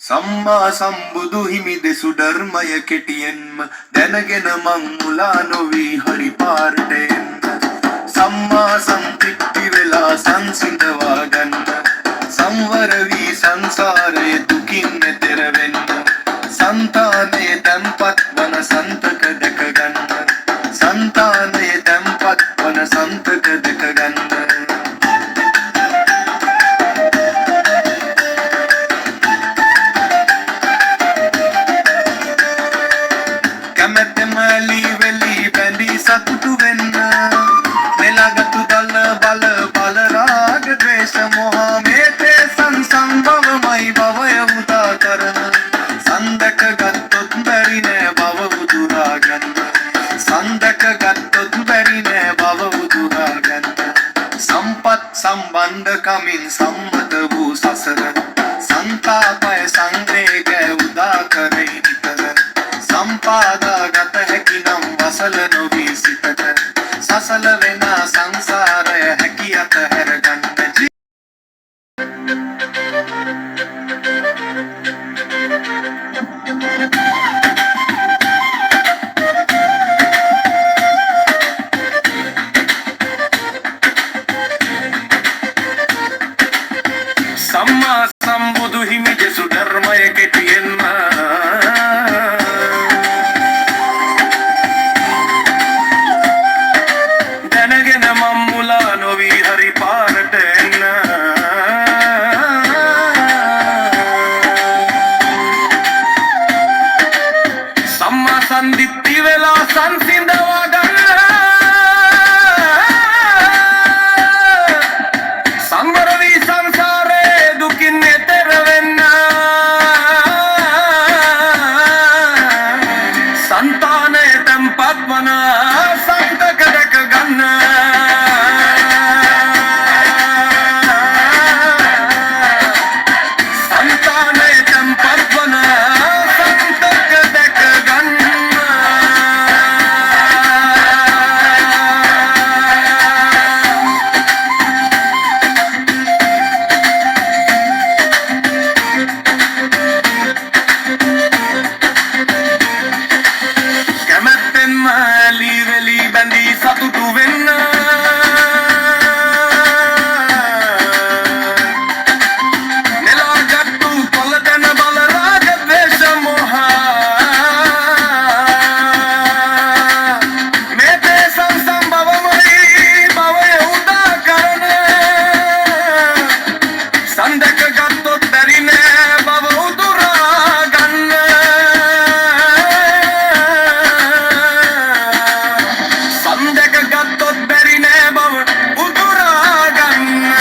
සම්මා සම්බුදු හිමි දෙසු ධර්මය කෙටියෙන්ම දැනගෙන මං මුලා නොවි හරි පාරට එන්න සම්මා සම්ප්‍රික්ති වෙලා සංසිඳවා ගන්න සංවර වී සංසාරයේ දුකින් එතෙර වෙන්න సంతాනේ තම්පත් වන සන්තක දැක ගන්න సంతాනේ තම්පත් වන සන්තක දැක ගන්න සතුටු වෙන්න මෙලගතු දල බල බල රාග ද්වේෂ මොහ මේතේ සංසංභවමයි භවය උදා කරන සන්දක ගත්තොත් බැරි නෑ භව උදුරා ගන්න සන්දක ගත්තොත් බැරි නෑ භව උදුරා ගන්න සම්පත් සම්බන්ධ කමින් සම්මත වූ සසර සංතාපය සංවේග උදා කරයි නිතර සම්පාදා ගත හැකි නම් වසල නොවී සිතට සසල වෙන සංසාරය හැකි අතහැර ගන්න සම්මා සම්බුදු හිමි දෙසු ධර්මය කෙටියෙන්ම සන්දිත්ති වෙලා සංසිඳවා ගන්න සංවර වී සංසාරේ දුකින් එතෙර වෙන්න సంతాනේ තම්පත් වන සන්තක දැක ගන්න సంతాනේ තම්පත් වන සන්තක දැක ගන්න සතුටු වෙන්න නෙලාගත්තු පොළදන බල රාග ද්වේෂ මොහ මේතේ සංසම්භවමයි භවය උදා කරන සන්දක ගත්තොත් බැරි නෑ භව උදුරා ගන්න සන්දක ගත්තොත් බැරි නෑ බව උදුරා ගන්න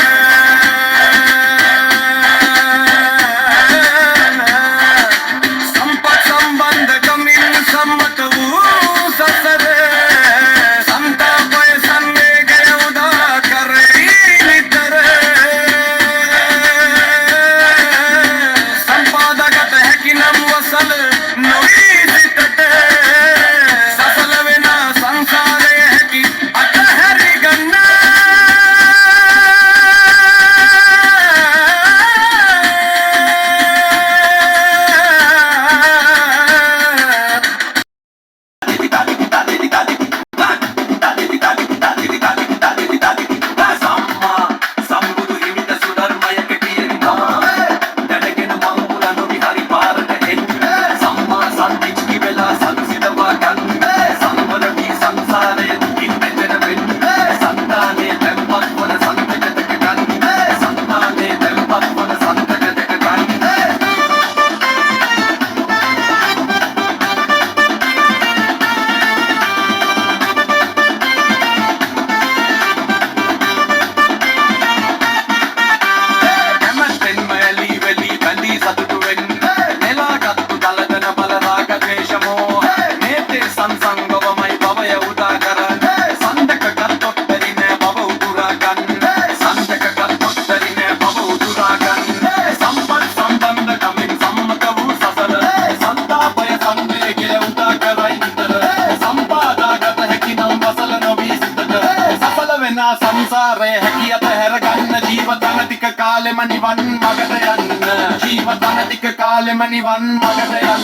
සම්පත් සම්බන්ධ කමින් සම්මත වූ සසර සංතාපය සංවේගය උදා කරයි නිතර කාලෙම නිවන් මගට යන්න ජීවත් වන ටික කාලෙම නිවන් මගට යන්න